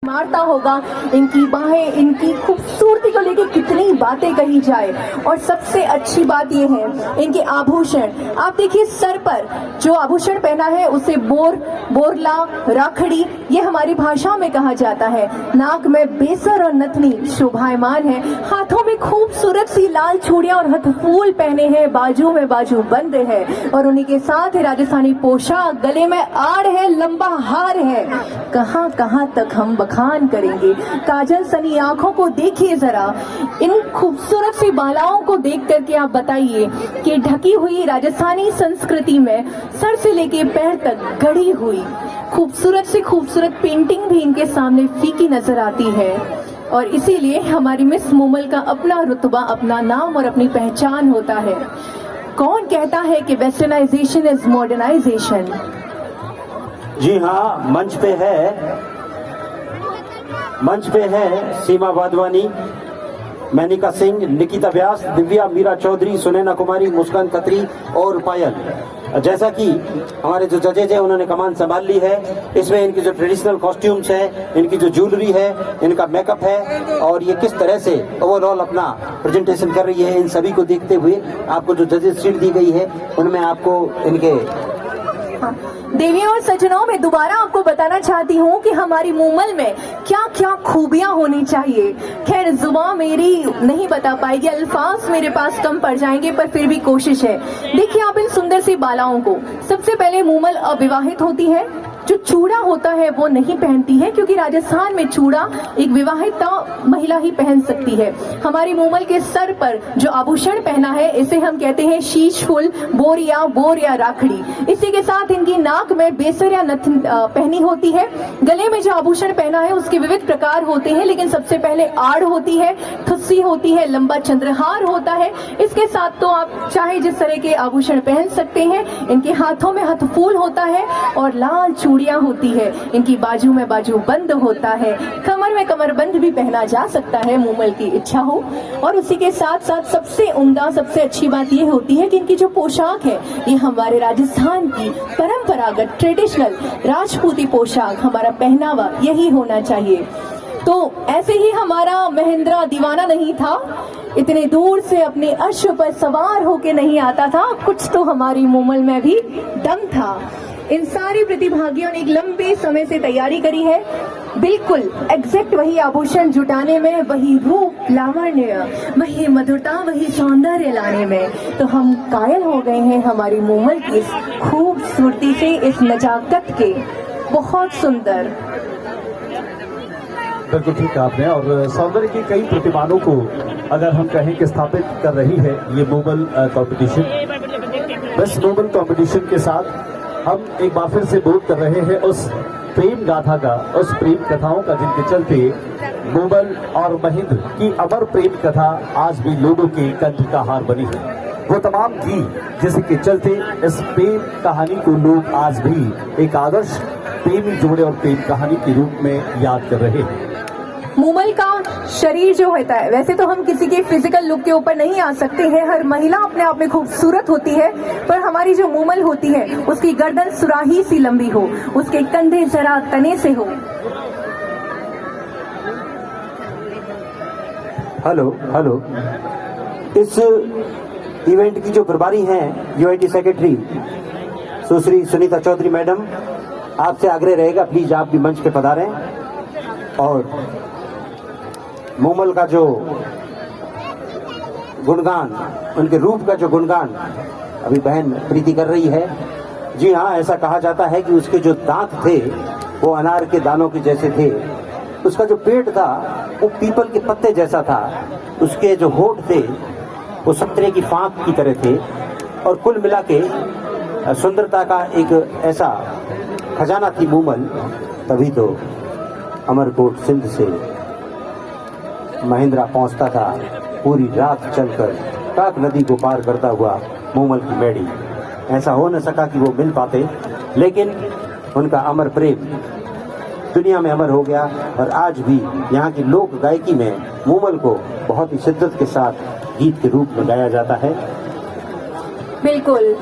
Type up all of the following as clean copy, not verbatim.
मारता होगा। इनकी बाहें, इनकी खूबसूरती को लेके कितनी बातें कही जाए। और सबसे अच्छी बात ये है इनके आभूषण। आप देखिए सर पर जो आभूषण पहना है उसे बोरला, राखड़ी ये हमारी भाषा में कहा जाता है। नाक में बेसर और नथनी शोभायमान है। हाथों में खूबसूरत सी लाल चूड़ियां और हथफूल पहने हैं। बाजू में बाजू बंद है और उन्हीं के साथ है राजस्थानी पोशाक। गले में आड़ है, लंबा हार है। कहां कहां तक हम बखान करेंगे। काजल सनी आंखों को देखिए जरा। इन खूबसूरत सी बालाओं को देख करके आप बताइए कि ढकी हुई राजस्थानी संस्कृति में सर से लेके पैर तक गढ़ी हुई खूबसूरत से खूबसूरत पेंटिंग भी इनके सामने फीकी नजर आती है। और इसीलिए हमारी मिस मूमल का अपना रुतबा, अपना नाम और अपनी पहचान होता है। कौन कहता है कि वेस्टर्नाइजेशन इज मॉडर्नाइजेशन? जी हाँ, मंच पे है सीमा वाधवानी, मैनिका सिंह, निकिता व्यास, दिव्या, मीरा चौधरी, सुनैना कुमारी, मुस्कान खत्री और पायल। जैसा कि हमारे जो जजेज हैं उन्होंने कमान संभाल ली है। इसमें इनकी जो ट्रेडिशनल कॉस्ट्यूम्स है, इनकी जो ज्वेलरी है, इनका मेकअप है और ये किस तरह से ओवरऑल अपना प्रेजेंटेशन कर रही है, इन सभी को देखते हुए आपको जो जजेस सीट दी गई है उनमें आपको इनके देवियों और सज्जनों, मैं दोबारा आपको बताना चाहती हूँ कि हमारी मूमल में क्या क्या खूबियां होनी चाहिए। खैर जुबान मेरी नहीं बता पाएगी, अल्फाज मेरे पास कम पड़ जाएंगे, पर फिर भी कोशिश है। देखिए आप इन सुंदर सी बालाओं को। सबसे पहले मूमल अविवाहित होती है। जो चूड़ा होता है वो नहीं पहनती है, क्योंकि राजस्थान में चूड़ा एक विवाहित महिला ही पहन सकती है। हमारी मूमल के सर पर जो आभूषण पहना है इसे हम कहते हैं शीश फुल, बोर या राखड़ी। इसी के साथ इनकी नाक में बेसर या नथ पहनी होती है। गले में जो आभूषण पहना है उसके विविध प्रकार होते हैं, लेकिन सबसे पहले आड़ होती है, थुस्सी होती है, लंबा चंद्रहार होता है। इसके साथ तो आप चाहे जिस तरह के आभूषण पहन सकते हैं। इनके हाथों में हथफूल होता है और लाल चूड़ियां होती है। इनकी बाजू में बाजू बंद होता है। कमर में कमरबंद भी पहना जा सकता है, मूमल की इच्छा हो। और उसी के साथ साथ सबसे उम्दा, सबसे अच्छी बात यह होती है कि इनकी जो पोशाक है ये हमारे राजस्थान की परंपरागत ट्रेडिशनल राजपूती पोशाक, हमारा पहनावा यही होना चाहिए। तो ऐसे ही हमारा महेंद्रा दीवाना नहीं था, इतने दूर से अपने अश्व पर सवार होके नहीं आता था। कुछ तो हमारी मूमल में भी दम था। इन सारी प्रतिभागियों ने एक लंबे समय से तैयारी करी है। बिल्कुल एग्जैक्ट वही आभूषण जुटाने में, वही रूप लावण्य, वही मधुरता, वही सौंदर्य लाने में। तो हम कायल हो गए हैं हमारी मूमल की इस खूबसूरती से, इस नजाकत के। बहुत सुंदर। बिल्कुल ठीक आपने। और सौंदर्य की कई प्रतिमानों को अगर हम कहें कि स्थापित कर रही है ये मूमल कंपटीशन। बस मूमल कंपटीशन के साथ हम एक बार फिर से बोध कर रहे हैं उस प्रेम गाथा का, उस प्रेम कथाओं का जिनके चलते मूमल और महिंद्र की अमर प्रेम कथा आज भी लोगों के कंठ का हार बनी है। वो तमाम गीत जिसके चलते इस प्रेम कहानी को लोग आज भी एक आदर्श प्रेमी जोड़े और प्रेम कहानी के रूप में याद कर रहे हैं। मूमल का शरीर जो होता है, वैसे तो हम किसी के फिजिकल लुक के ऊपर नहीं आ सकते हैं। हर महिला अपने आप में खूबसूरत होती है, पर हमारी जो मूमल होती है उसकी गर्दन सुराही सी लंबी हो, उसके कंधे जरा तने से हो। हेलो, इस इवेंट की जो प्रभारी हैं यूआईटी सेक्रेटरी सुश्री सुनीता चौधरी मैडम, आपसे आग्रह रहेगा प्लीज आप भी मंच पे पधारें और मूमल का जो गुणगान, उनके रूप का जो गुणगान अभी बहन प्रीति कर रही है। जी हाँ, ऐसा कहा जाता है कि उसके जो दांत थे वो अनार के दानों के जैसे थे, उसका जो पेट था वो पीपल के पत्ते जैसा था, उसके जो होठ थे वो संतरे की फांक की तरह थे। और कुल मिला के सुंदरता का एक ऐसा खजाना थी मूमल। तभी तो अमरकोट सिंध से महिंद्रा पहुंचता था, पूरी रात चलकर काक नदी को पार करता हुआ मूमल की मैडी। ऐसा हो न सका कि वो मिल पाते, लेकिन उनका अमर प्रेम दुनिया में अमर हो गया। और आज भी यहाँ की लोक गायकी में मूमल को बहुत ही शिद्दत के साथ गीत के रूप में गाया जाता है। बिल्कुल।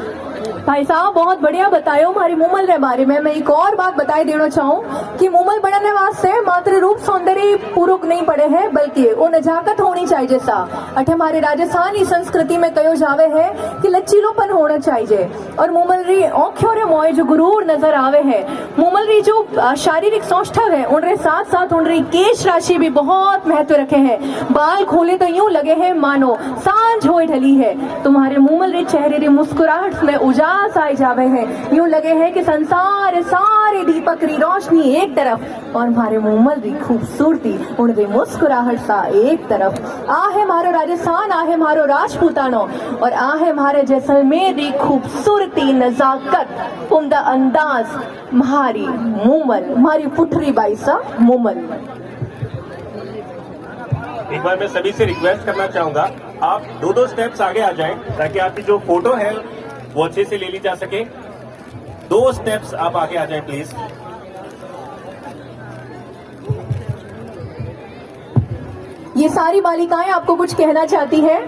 भाई साहब बहुत बढ़िया बतायो हमारी मुमल रे बारे में। मैं एक और बात बताए देना चाहूँ कि मुमल बनने वास्ते मात्र रूप सौंदर्य पूरक नहीं पड़े हैं, बल्कि वो नजाकत होनी चाहिए। जैसा अठे हमारे राजस्थानी संस्कृति में कहो जावे है कि लचीलोपन होना चाहिए। और मुमल री औख्यों रे मोए जो गुरूर नजर आवे है, मुमल री जो शारीरिक सौष्ठव है, उनरे साथ साथ उनरी केश राशि भी बहुत महत्व रखे हैं। बाल खोले तो यूं लगे हैं मानो सांझ होए ढली है। तुम्हारे मुमल रे चेहरे री मुस्कुराहट में उजास आए जावे हैं, यूं लगे हैं कि संसार सारे दीपक री रोशनी एक तरफ और हमारे मुमल री खूबसूरती उनरी मुस्कुराहट सा एक तरफ। आ है हमारो राजस्थान, आ है हमारो राजपूतानो, और आ है हमारे जैसलमेर री खूबसूरती, नजाकत, उम्दा अंदाज, हमारी मुमल, हमारी पुठरी बाई सा मुमल। एक बार मैं सभी से रिक्वेस्ट करना चाहूंगा, आप दो स्टेप्स आगे आ जाएं ताकि आपकी जो फोटो है वो अच्छे से ले ली जा सके। 2 स्टेप्स आप आगे आ जाएं प्लीज। ये सारी बालिकाएं आपको कुछ कहना चाहती हैं,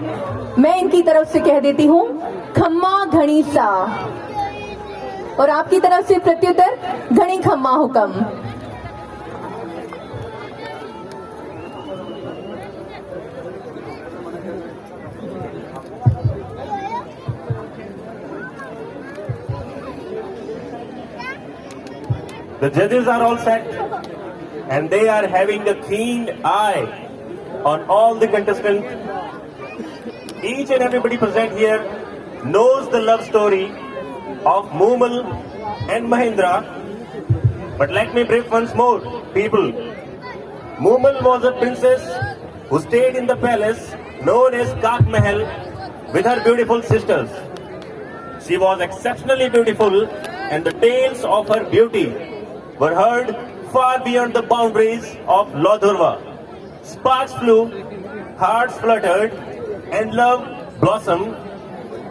मैं इनकी तरफ से कह देती हूँ खम्मा घणी सा, और आपकी तरफ से प्रत्युत्तर घणी खम्मा हुकम। The judges are all set and they are having a keen eye on all the contestants. Each and everybody present here knows the love story of Mumal and Mahendra. But let me brief once more, people. Mumal was a princess who stayed in the palace known as Kak Mahal with her beautiful sisters. She was exceptionally beautiful and the tales of her beauty were heard far beyond the boundaries of Lodhurva. Sparks flew, hearts fluttered, and love blossomed,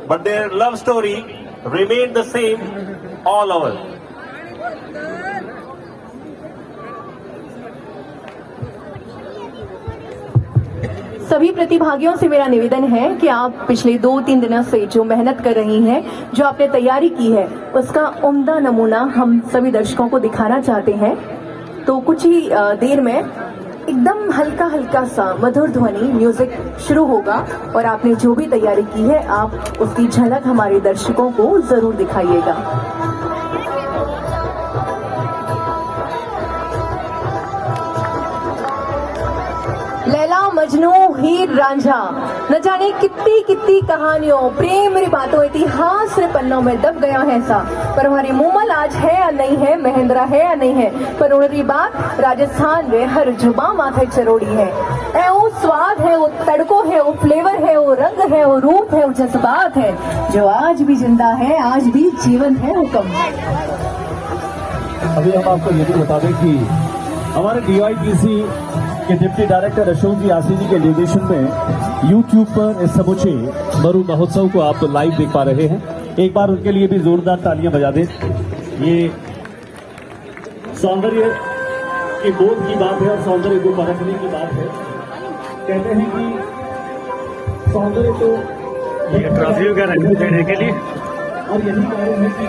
but their love story remained the same all over. सभी प्रतिभागियों से मेरा निवेदन है कि आप पिछले 2-3 दिनों से जो मेहनत कर रही हैं, जो आपने तैयारी की है, उसका उम्दा नमूना हम सभी दर्शकों को दिखाना चाहते हैं। तो कुछ ही देर में एकदम हल्का हल्का सा मधुर ध्वनि म्यूजिक शुरू होगा और आपने जो भी तैयारी की है आप उसकी झलक हमारे दर्शकों को जरूर दिखाइएगा। लैला मजनू हीर रांझा, न जाने कितनी कितनी कहानियों, प्रेम री बातों, इतिहास रे पन्नों में दब गया है सा। पर हमारी मुमल आज है या नहीं है, महेंद्रा है या नहीं है, पर उनकी बात राजस्थान में हर जुबा माथे चरोड़ी है। ए वो स्वाद है, वो तड़को है, वो फ्लेवर है, वो रंग है, वो रूप है, वो जज्बात है, जो आज भी जिंदा है, आज भी जीवन है हुक्म। अभी हम आपको ये भी बता दें कि हमारे DITC के डिप्टी डायरेक्टर अशोक जी आसिनी के निर्देशन में YouTube पर इस समूचे मरु महोत्सव को आप लाइव देख पा रहे हैं। एक बार उनके लिए भी जोरदार तालियां बजा दें। ये सौंदर्य की बोध की बात है और सौंदर्य को परखने की बात है। कहते हैं कि सौंदर्य तो ये ट्रॉफी वगैरह देने के लिए, और यही कारण है कि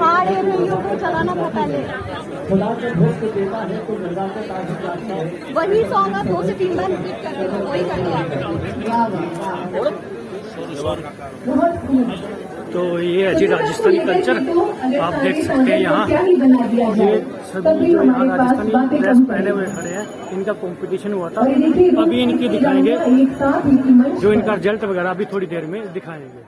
हाँ ये वीडियो को चलाना था पहले। खुदा के भोग को देता है तो नजाकत आज जाता है। वही सॉन्ग आप 2 से 3 बार रिपीट करते हो, वही कर दिया। तो ये है जी राजस्थानी कल्चर, आप देख सकते हैं यहाँ ये सभी जो यहाँ राजस्थानी ड्रेस पहने हुए खड़े हैं, इनका कंपटीशन हुआ था। अभी इनकी दिखाएंगे, जो इनका रिजल्ट वगैरह अभी थोड़ी देर में दिखाएंगे।